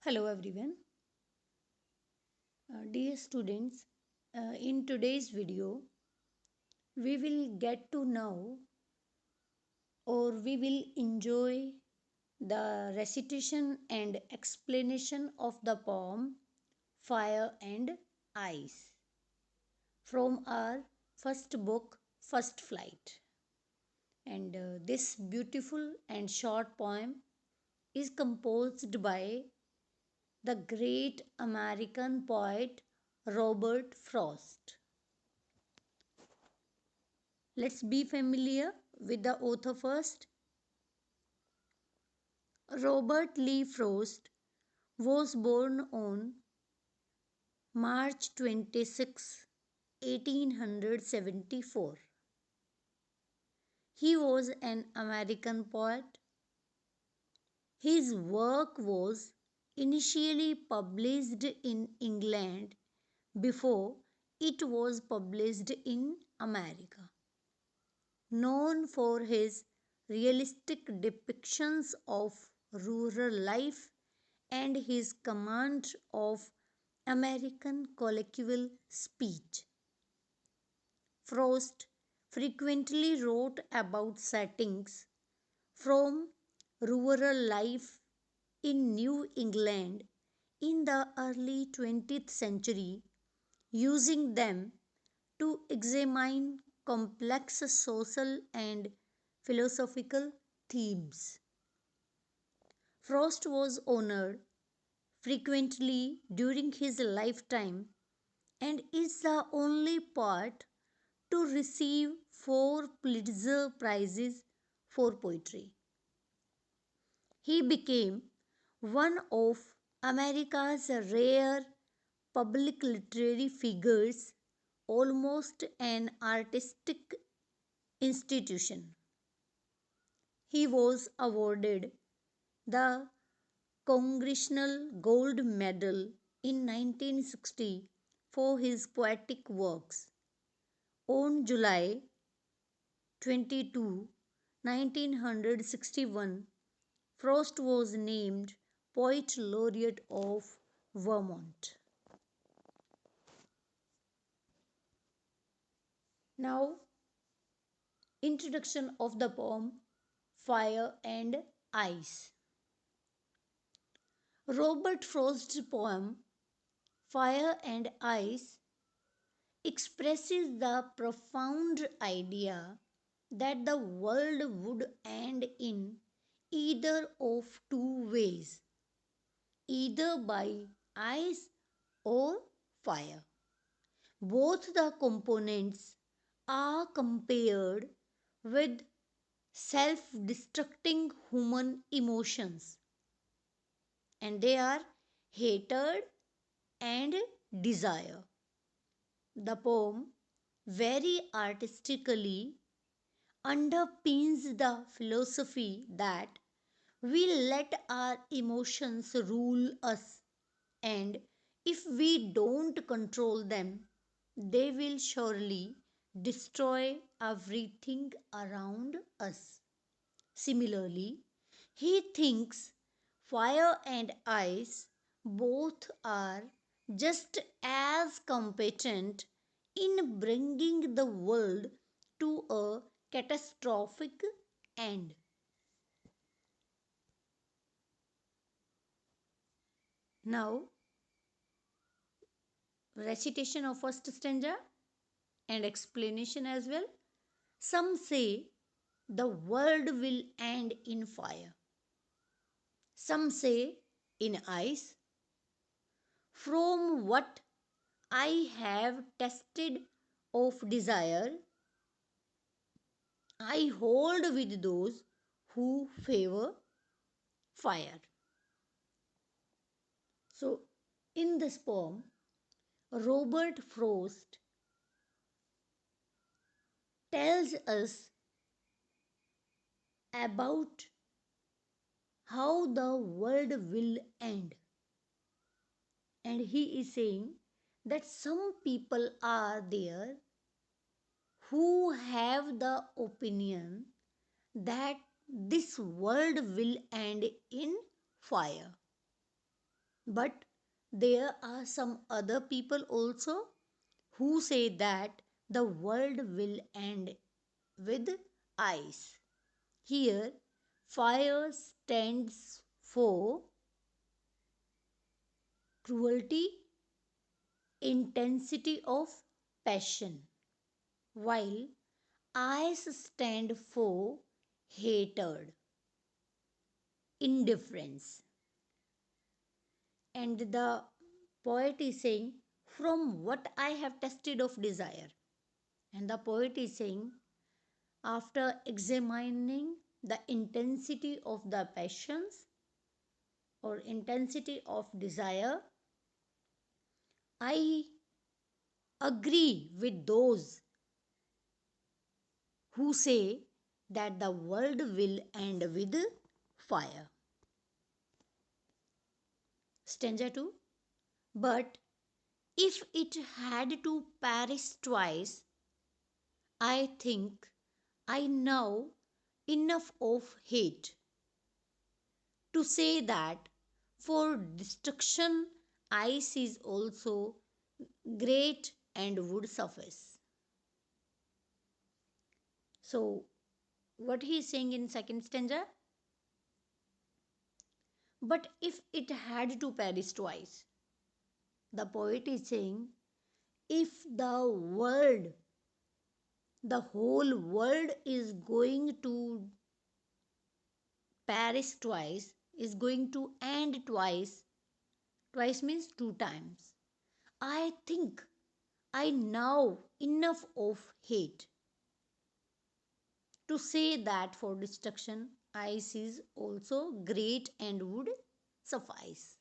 Hello everyone. Dear students, in today's video, we will get to know or we will enjoy the recitation and explanation of the poem Fire and Ice from our first book, First Flight. And this beautiful and short poem is composed by the great American poet Robert Frost. Let's be familiar with the author first. Robert Lee Frost was born on March 26, 1874. He was an American poet. His work was initially published in England before it was published in America. Known for his realistic depictions of rural life and his command of American colloquial speech. Frost frequently wrote about settings from rural life in New England in the early 20th century, using them to examine complex social and philosophical themes. Frost was honored frequently during his lifetime and is the only poet to receive four Pulitzer Prizes for poetry. He became one of America's rare public literary figures, almost an artistic institution. He was awarded the Congressional Gold Medal in 1960 for his poetic works. On July 22, 1961, Frost was named Poet Laureate of Vermont. Now, introduction of the poem Fire and Ice. Robert Frost's poem Fire and Ice expresses the profound idea that the world would end in either of two ways, either by ice or fire. Both the components are compared with self destructing human emotions, and they are hatred and desire. The poem very artistically underpins the philosophy that we let our emotions rule us, and if we don't control them, they will surely destroy everything around us. Similarly, he thinks fire and ice both are just as competent in bringing the world to a catastrophic end. Now, recitation of first stanza and explanation as well. Some say the world will end in fire. Some say in ice. From what I have tested of desire, I hold with those who favor fire. So, in this poem, Robert Frost tells us about how the world will end. And he is saying that some people are there who have the opinion that this world will end in fire. But there are some other people also who say that the world will end with ice. Here, fire stands for cruelty, intensity of passion, while ice stand for hatred, indifference. And the poet is saying, from what I have tasted of desire. And the poet is saying, after examining the intensity of the passions or intensity of desire, I agree with those who say that the world will end with fire. Stanza 2. But if it had to perish twice, I think I know enough of hate to say that for destruction ice is also great and would suffice. So, what he is saying in second stanza, but if it had to perish twice, the poet is saying, if the whole world is going to perish twice, is going to end twice, twice means two times. I think I know enough of hate to say that for destruction ice is also great and would suffice.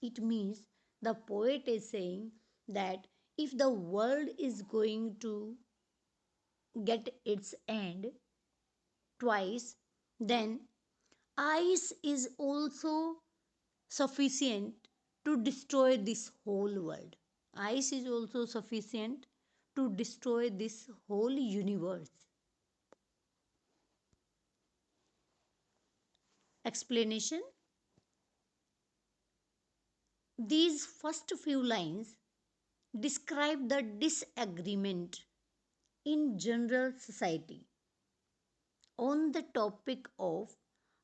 It means the poet is saying that if the world is going to get its end twice, then ice is also sufficient to destroy this whole world. Ice is also sufficient to destroy this whole universe. Explanation. These first few lines describe the disagreement in general society on the topic of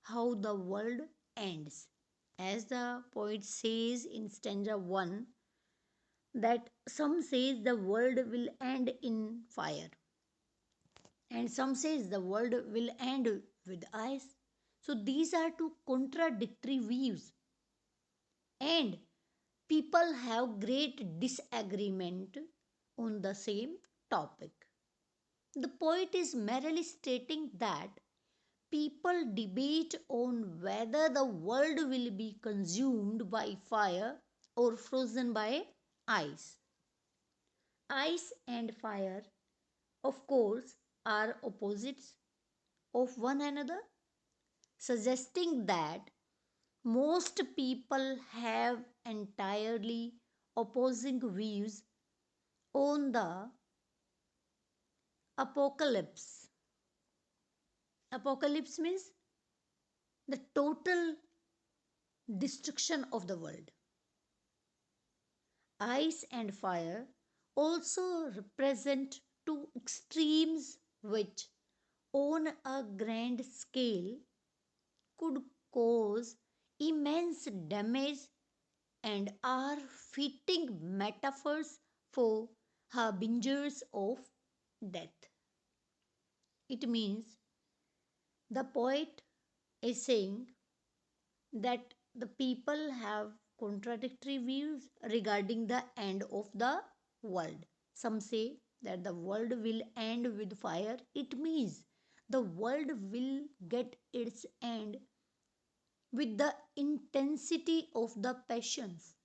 how the world ends. As the poet says in stanza 1, that some says the world will end in fire and some says the world will end with ice. So these are two contradictory views and people have great disagreement on the same topic. The poet is merely stating that people debate on whether the world will be consumed by fire or frozen by ice. Ice and fire, of course, are opposites of one another, suggesting that most people have entirely opposing views on the apocalypse. Apocalypse means the total destruction of the world. Ice and fire also represent two extremes which, on a grand scale, could cause immense damage and are fitting metaphors for harbingers of death. It means the poet is saying that the people have contradictory views regarding the end of the world. Some say that the world will end with fire. It means the world will get its end with the intensity of the passions,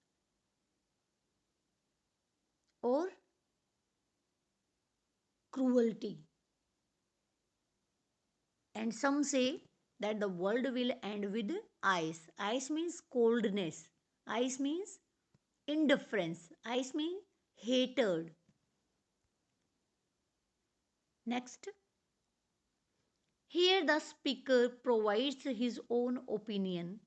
or cruelty. And some say that the world will end with ice. Ice means coldness. Ice means indifference. Ice means hatred. Next, here the speaker provides his own opinion.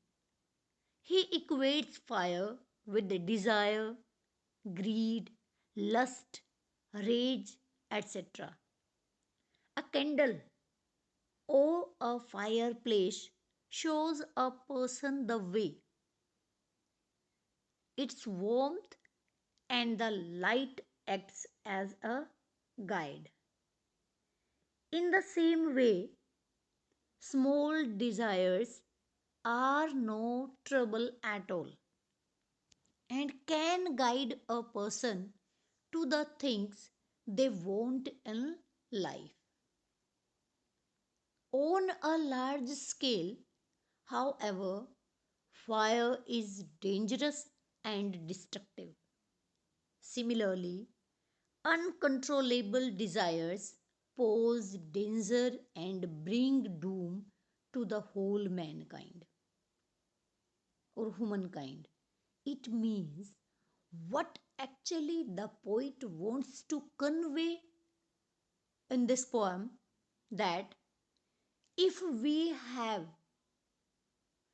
He equates fire with the desire, greed, lust, rage, etc. A candle or a fireplace shows a person the way. Its warmth and the light acts as a guide. In the same way, small desires are no trouble at all and can guide a person to the things they want in life. On a large scale, however, fire is dangerous and destructive. Similarly, uncontrollable desires pose danger and bring doom to the whole mankind or humankind. It means what actually the poet wants to convey in this poem, that if we have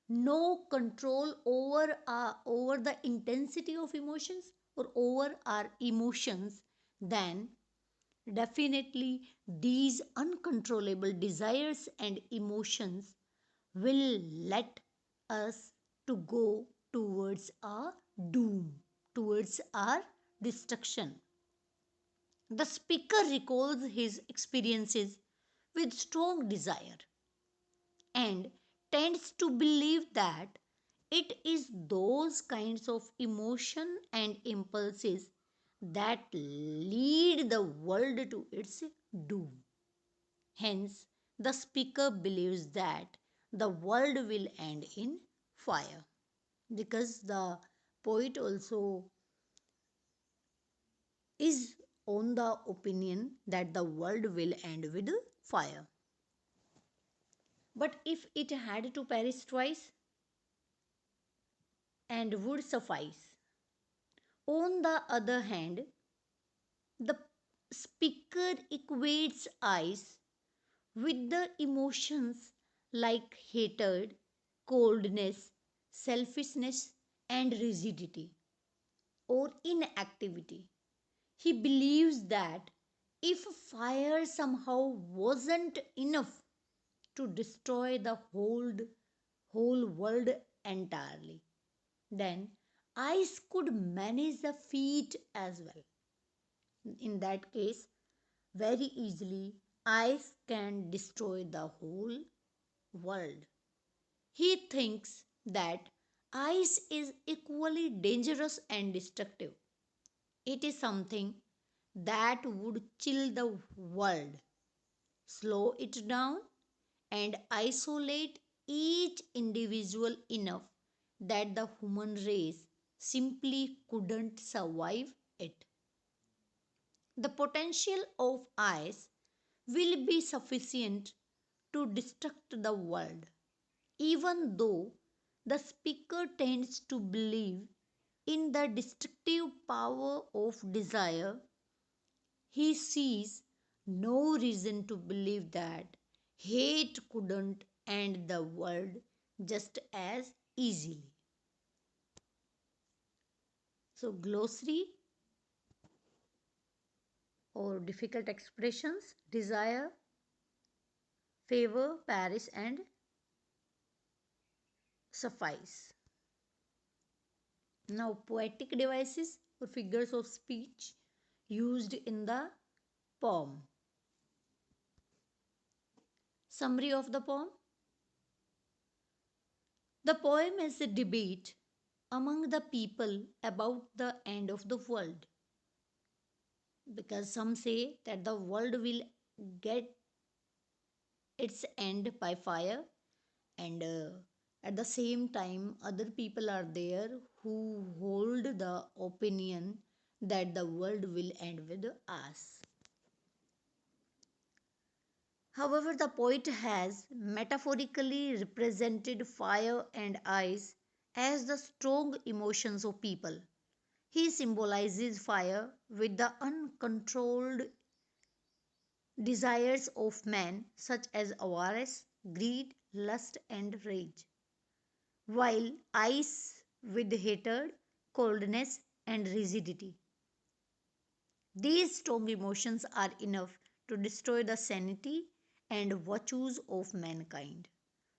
no control over the intensity of emotions or over our emotions, then definitely these uncontrollable desires and emotions will let us to go towards our doom, towards our destruction. The speaker recalls his experiences with strong desire and tends to believe that it is those kinds of emotion and impulses that lead the world to its doom. Hence, the speaker believes that the world will end in fire, because the poet also is on the opinion that the world will end with fire. But if it had to perish twice and would suffice. On the other hand, the speaker equates ice with the emotions like hatred, coldness, selfishness, and rigidity or inactivity. He believes that if fire somehow wasn't enough to destroy the whole world entirely, then ice could manage the feet as well. In that case, very easily, ice can destroy the whole world. He thinks that ice is equally dangerous and destructive. It is something that would chill the world, slow it down, and isolate each individual enough that the human race simply couldn't survive it. The potential of ice will be sufficient to destruct the world, even though the speaker tends to believe in the destructive power of desire. He sees no reason to believe that hate couldn't end the world just as easily. So, glossary or difficult expressions: desire, favor, perish, and suffice. Now, poetic devices or figures of speech used in the poem. Summary of the poem: the poem is a debate among the people about the end of the world, because some say that the world will get its end by fire, and at the same time other people are there who hold the opinion that the world will end with us. However, the poet has metaphorically represented fire and ice as the strong emotions of people. He symbolizes fire with the uncontrolled desires of man, such as avarice, greed, lust, and rage. while ice with hatred, coldness, and rigidity. These strong emotions are enough to destroy the sanity and virtues of mankind,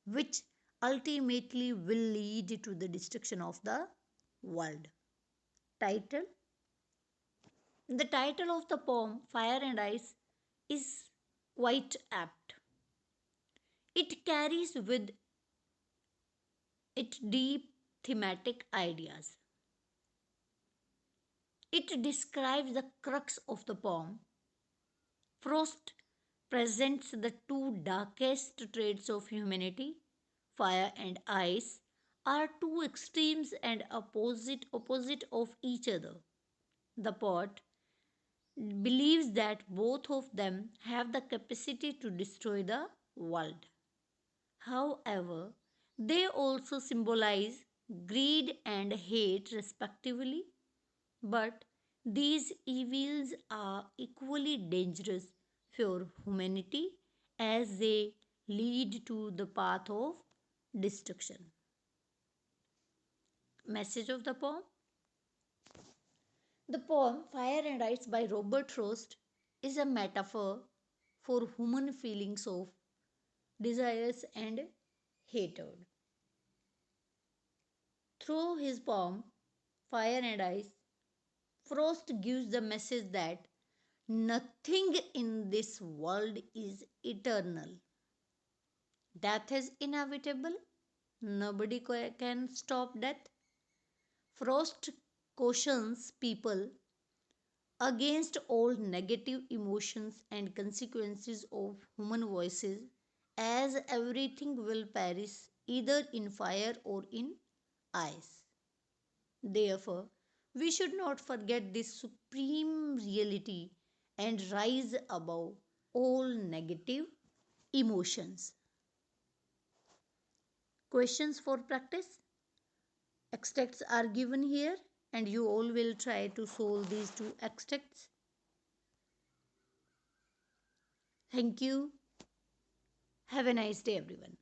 which ultimately will lead to the destruction of the world. Title. The title of the poem, Fire and Ice, is quite apt. It carries with it deep thematic ideas. It describes the crux of the poem. Frost presents the two darkest traits of humanity. Fire and ice are two extremes and opposite of each other. The poet believes that both of them have the capacity to destroy the world. However, they also symbolize greed and hate, respectively. But these evils are equally dangerous for humanity as they lead to the path of destruction. Message of the poem. The poem Fire and Ice by Robert Frost is a metaphor for human feelings of desires and hatred. Through his poem Fire and Ice, Frost gives the message that nothing in this world is eternal. Death is inevitable. Nobody can stop death. Frost cautions people against all negative emotions and consequences of human voices, as everything will perish either in fire or in ice. Therefore, we should not forget this supreme reality and rise above all negative emotions. Questions for practice. Extracts are given here, and you all will try to solve these two extracts. Thank you. Have a nice day, everyone.